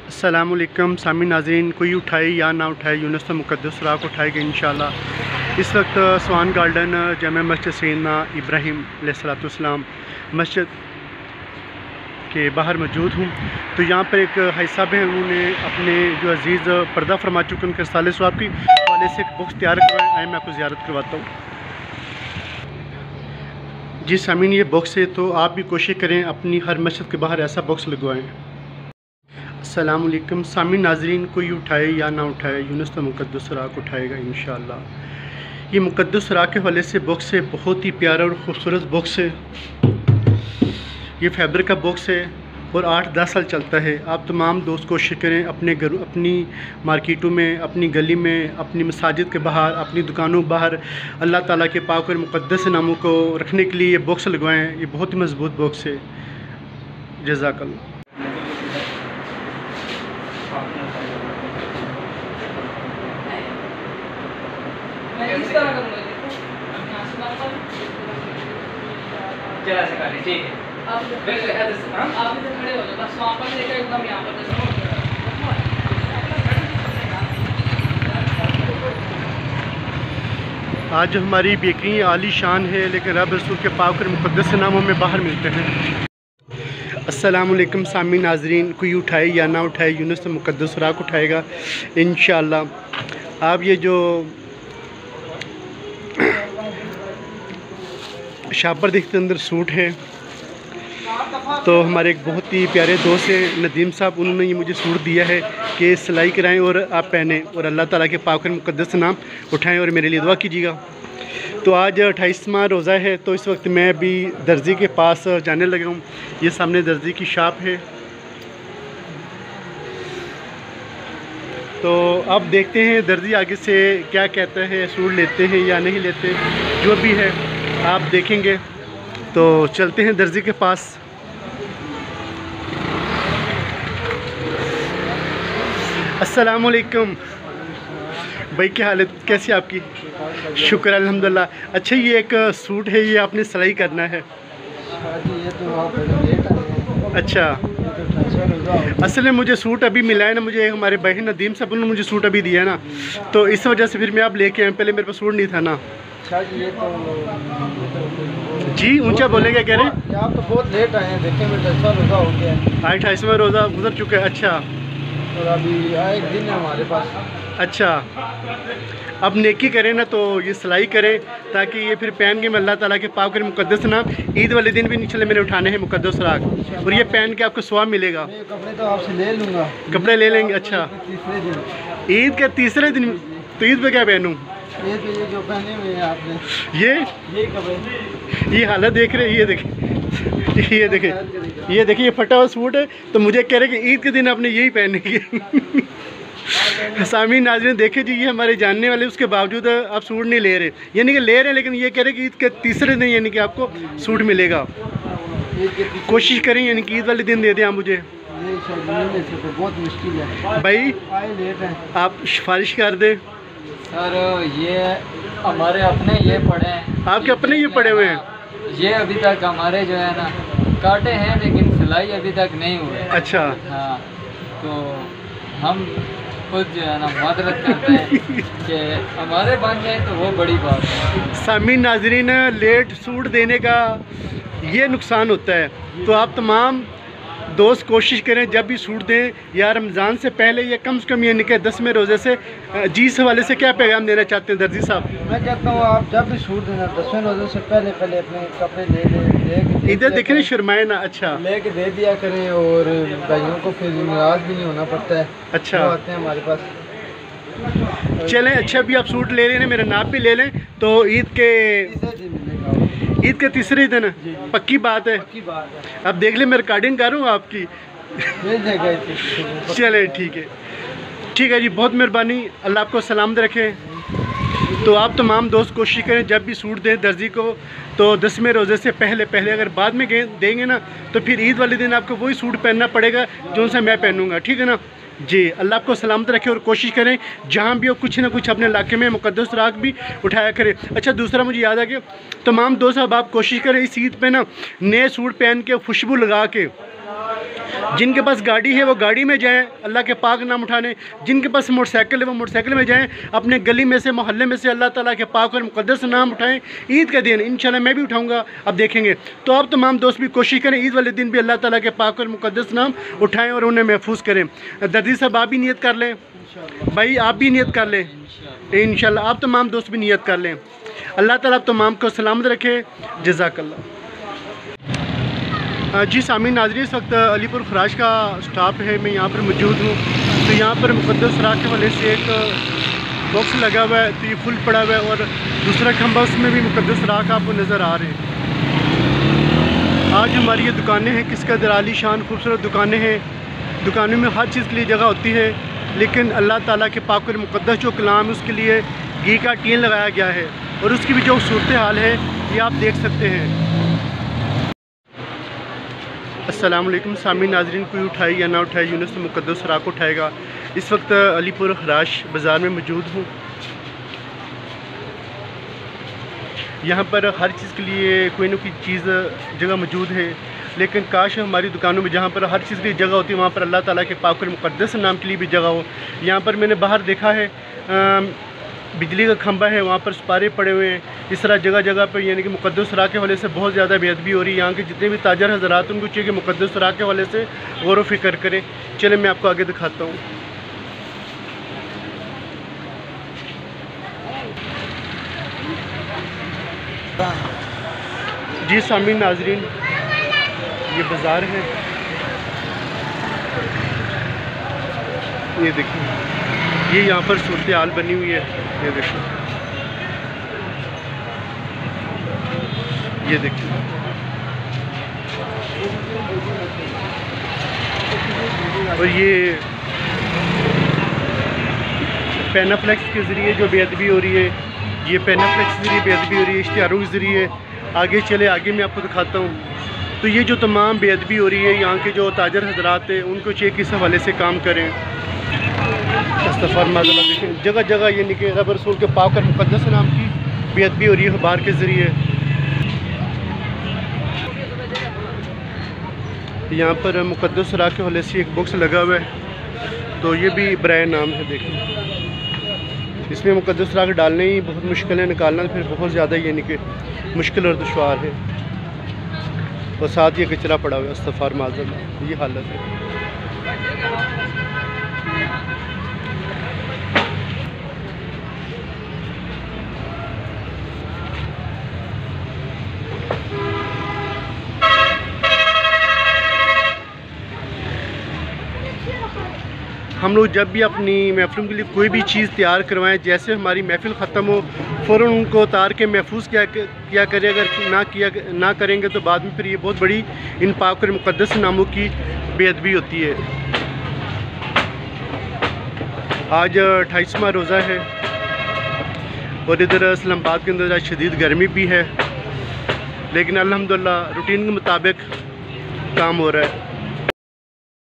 अस्सलामुअलैकुम सामी नाज़रीन, कोई उठाए या ना उठाए यूनुस मुक़द्दस राह को उठाएगा इंशाअल्लाह। इस वक्त स्वान गार्डन जामा मस्जिद सैयदना इब्राहीम अलैहिस्सलाम मस्जिद के बाहर मौजूद हूँ। तो यहाँ पर एक भाई साहब हैं, उन्होंने अपने जो अजीज़ पर्दा फरमा चुके उनके साले स्वाब की वाले से एक बॉक्स तैयार करवाएं। आए मैं आपको ज़ियारत करवाता हूँ। जी सामीन, ये बॉक्स है, तो आप भी कोशिश करें अपनी हर मस्जिद के बाहर ऐसा बॉक्स लगवाएँ। अस्सलामुअलैकुम सामी नाज़रीन, कोई उठाए या ना उठाए यूनुस मुक़द्दस राह को उठाएगा इंशाअल्लाह। ये मुक़द्दस राह के हवाले से बॉक्स है, बहुत ही प्यारा और ख़ूबसूरत बॉक्स है। ये फैब्रिक का बॉक्स है और 8-10 साल चलता है। आप तमाम दोस्त कोशिश करें अपने घर, अपनी मार्केटों में, अपनी गली में, अपनी मसाजिद के बाहर, अपनी दुकानों के बाहर अल्लाह ताला के पाक और मुक़द्दस नामों को रखने के लिए ये बॉक्स लगवाएँ। ये बहुत ही मज़बूत बॉक्स है। जज़ाकल्लाह। ठीक है, आप इधर खड़े हो जाओ, बस वहाँ पर लेकर एकदम यहाँ पर। आज हमारी बेकरी आली शान है, लेकिन रब रसूल के पाक और मुक़द्दस नामों में बाहर मिलते हैं। अस्सलामुअलैकुम सामी नाज़रीन, कोई उठाए या ना उठाए यूनुस मुक़द्दस राह को उठाएगा इंशाअल्लाह। आप ये जो शापर देखते अंदर सूट है, तो हमारे एक बहुत ही प्यारे दोस्त हैं नदीम साहब, उन्होंने ये मुझे सूट दिया है कि सिलाई कराएं और आप पहने और अल्लाह ताला के पाक और मुक़द्दस नाम उठाएं और मेरे लिए दुआ कीजिएगा। तो आज 28वां रोज़ा है, तो इस वक्त मैं अभी दर्जी के पास जाने लगा हूँ। ये सामने दर्जी की शॉप है। तो अब देखते हैं दर्जी आगे से क्या कहता है, सूट लेते हैं या नहीं लेते, जो भी है आप देखेंगे। तो चलते हैं दर्जी के पास। अस्सलामुअलैकुम भाई, क्या हालत, कैसी आपकी? शुक्र अल्हम्दुलिल्लाह। अच्छा, ये एक सूट है, ये आपने सिलाई करना है? अच्छा, असल में मुझे सूट अभी मिला है ना, मुझे हमारे बहन नदीम साहब ने मुझे सूट अभी दिया है ना, तो इस वजह से फिर मैं आप लेके आए। पहले मेरे पास सूट नहीं था ना। जी ऊंचा बोले, क्या कह रहे हैं? आप तो बहुत लेट आए हैं, देखें मैं 10वां रोज़ा हो गया है। 28वां रोज़ा गुजर चुका है। अच्छा, और अभी एक दिन है हमारे पास। अच्छा, अब नेकी करें ना, तो ये सिलाई करें ताकि ये फिर पहन के मैं अल्लाह ताला के पाक और मुक़द्दस नाम ईद वाले दिन भी नहीं चले मैंने उठाने हैं मुक़द्दस राग, और ये पहन के आपको स्वाब मिलेगा। कपड़े तो आपसे ले लूँगा। कपड़े ले लेंगे? अच्छा, तीसरे दिन, ईद के तीसरे दिन। तो ईद पे क्या पहनूँ? ये तो ये जो पहने हुए हैं आपने, ये कपड़े, ये हालत देख रहे हैं, ये देखें, ये देखें, ये देखिए, ये फटा हुआ सूट है। तो मुझे कह रहे कि ईद के दिन आपने यही पहने की। सामी नाज़रीन देखे जी, ये हमारे जानने वाले, उसके बावजूद आप सूट नहीं ले रहे, यानी कि ले रहे हैं, लेकिन ये कह रहे कि ईद के तीसरे दिन यानी कि आपको सूट मिलेगा। कोशिश करें यानी कि ईद वाले दिन दे दें आप मुझे। तो बहुत मुश्किल है भाई, लेट है, आप सिफारिश कर दें। सर ये हमारे अपने ये पड़े हैं। आपके अपने ये पड़े हुए हैं? ये अभी तक हमारे जो है ना काटे हैं, लेकिन सिलाई अभी तक नहीं हुए। अच्छा, हाँ, तो हम खुद जो है ना मदद करते हैं कि हमारे बन जाए तो वो बड़ी बात है। सामी नाज़रीन, लेट सूट देने का ये नुकसान होता है, तो आप तमाम दोस्त कोशिश करें जब भी सूट दें या रमज़ान से पहले या कम से कम ये निकले 10वें रोज़े से। जी इस हवाले से क्या पैगाम देना चाहते हैं दर्जी साहब? मैं कहता हूँ आप जब भी सूट देना 10वें रोज़े से पहले अपने कपड़े ले इधर देखें ना, शर्माए ना। अच्छा, लेके दे दिया करें, और भाइयों को फिर नाराज़ भी नहीं होना पड़ता है। अच्छा, आते हैं हमारे पास। चलें। अच्छा, भी आप सूट ले लें, मेरा नाप भी ले लें, तो ईद के तीसरे दिन पक्की बात है। पक्की बात है। अब देख लें, मैं रिकॉर्डिंग कर रहा हूँ आपकी। चले, ठीक है, ठीक है जी, बहुत मेहरबानी, अल्लाह आपको सलामत रखें। तो आप तमाम दोस्त कोशिश करें जब भी सूट दें दर्जी को, तो 10वें रोज़े से पहले अगर बाद में देंगे ना, तो फिर ईद वाले दिन आपको वही सूट पहनना पड़ेगा जो सा मैं पहनूंगा। ठीक है ना? जी, अल्लाह आपको सलामत रखे और कोशिश करें जहाँ भी हो कुछ ना कुछ अपने इलाके में मुक़द्दस सुराख भी उठाया करें। अच्छा, दूसरा मुझे याद आ गया, तमाम दोस्त साहब आप कोशिश करें इस ईद पे ना नए सूट पहन के खुशबू लगा के, जिनके पास गाड़ी है वो गाड़ी में जाएं, अल्लाह के पाक नाम उठाने, जिनके पास मोटरसाइकिल है वो मोटरसाइकिल में जाएं, अपने गली में से मोहल्ले में से अल्लाह ताला के पाक और मुक़द्दस नाम उठाएं। ईद का दिन इंशाल्लाह मैं भी उठाऊंगा, अब देखेंगे। तो आप तमाम दोस्त भी कोशिश करें ईद वाले दिन भी अल्लाह ताला के पाक और मुक़द्दस नाम उठाएँ और उन्हें महफूज करें। दर्दी साहब आप भी नियत कर लें, भाई आप भी नियत कर लें इंशाल्लाह, आप तमाम दोस्त भी नियत कर लें। अल्लाह ताला आप तमाम को सलामत रखे। जज़ाकल्लाह। जी सामीन नाज़रीन, इस वक्त अलीपुर खराज का स्टॉप है, मैं यहाँ पर मौजूद हूँ। तो यहाँ पर मुक़द्दस सुराख के हवाले से एक बॉक्स लगा हुआ है, तो ये फुल पड़ा हुआ है, और दूसरा खंबा उसमें भी मुक़द्दस सुराख आपको नज़र आ रहे हैं। आज हमारी ये दुकानें हैं, किसका दराली शान खूबसूरत दुकानें हैं। दुकानों में हर चीज़ के लिए जगह होती है, लेकिन अल्लाह ताला के पाक और मुक़द्दस जो कलाम है उसके लिए घी का टीन लगाया गया है, और उसकी भी जो सूरत हाल है ये आप देख सकते हैं। अस्सलाम वालेकुम सामीन नाज़रीन, कोई उठाए या ना उठाए यूनुस तो मुक़द्दस सुराख उठाएगा। इस वक्त अलीपुर खराज बाज़ार में मौजूद हूँ। यहाँ पर हर चीज़ के लिए कोई ना कोई चीज़ जगह मौजूद है, लेकिन काश हमारी दुकानों में जहाँ पर हर चीज़ की जगह होती है वहाँ पर अल्लाह ताला के पाक और मुक़द्दस नाम के लिए भी जगह हो। यहाँ पर मैंने बाहर देखा है बिजली का खंबा है, वहाँ पर सिपारे पड़े हुए हैं। इस तरह जगह जगह पर यानी कि मुक़द्दस सुराख के हवाले से बहुत ज़्यादा बेअदबी हो रही है। यहाँ के जितने भी ताजर हज़रात उनको चाहिए कि मुक़द्दस सुराख के हवाले से गौर व फिक्र करें। चले मैं आपको आगे दिखाता हूँ। जी सामीन नाज़रीन, ये बाज़ार है, ये देखिए, ये यहाँ पर सूरत हाल बनी हुई है। ये देखिए, ये देखिए, और ये पेनाफ्लेक्स के ज़रिए जो बेअदबी हो रही है, ये पेनाफ्लेक्स के ज़रिए बेअदबी हो रही है, इश्तिहारों के ज़रिए। आगे चले, आगे मैं आपको दिखाता हूँ। तो ये जो तमाम बेअदबी हो रही है, यहाँ के जो ताजर हज़रात हैं उनको चाहिए किस हवाले से काम करें। देखें जगह जगह ये निकले रब रसूल के पाक और मुक़द्दस नाम की बेअदबी हो रही है अखबार के ज़रिए। यहाँ पर मुक़द्दस सुराख के हवाले से एक बॉक्स लगा हुआ है, तो ये भी ब्रांड नाम है। देखें, इसमें मुक़द्दस सुराख डालने ही बहुत मुश्किल है, निकालना फिर बहुत ज़्यादा यानी कि मुश्किल और दुश्वार है, और साथ ये कचरा पड़ा हुआ है। अस्तग़फ़ुर माज़ल्लाह, ये हालत है। हम लोग जब भी अपनी महफिल के लिए कोई भी चीज़ तैयार करवाएं, जैसे हमारी महफिल ख़त्म हो फ़ौरन उनको उतार के महफूज किया करें। अगर ना करेंगे तो बाद में फिर ये बहुत बड़ी इन पाक और मुक़द्दस नामों की बेअदबी होती है। आज 28वां रोज़ा है, और इधर इस्लामाबाद के अंदर आज शदीद गर्मी भी है, लेकिन अल्हम्दुलिल्लाह रूटीन के मुताबिक काम हो रहा है।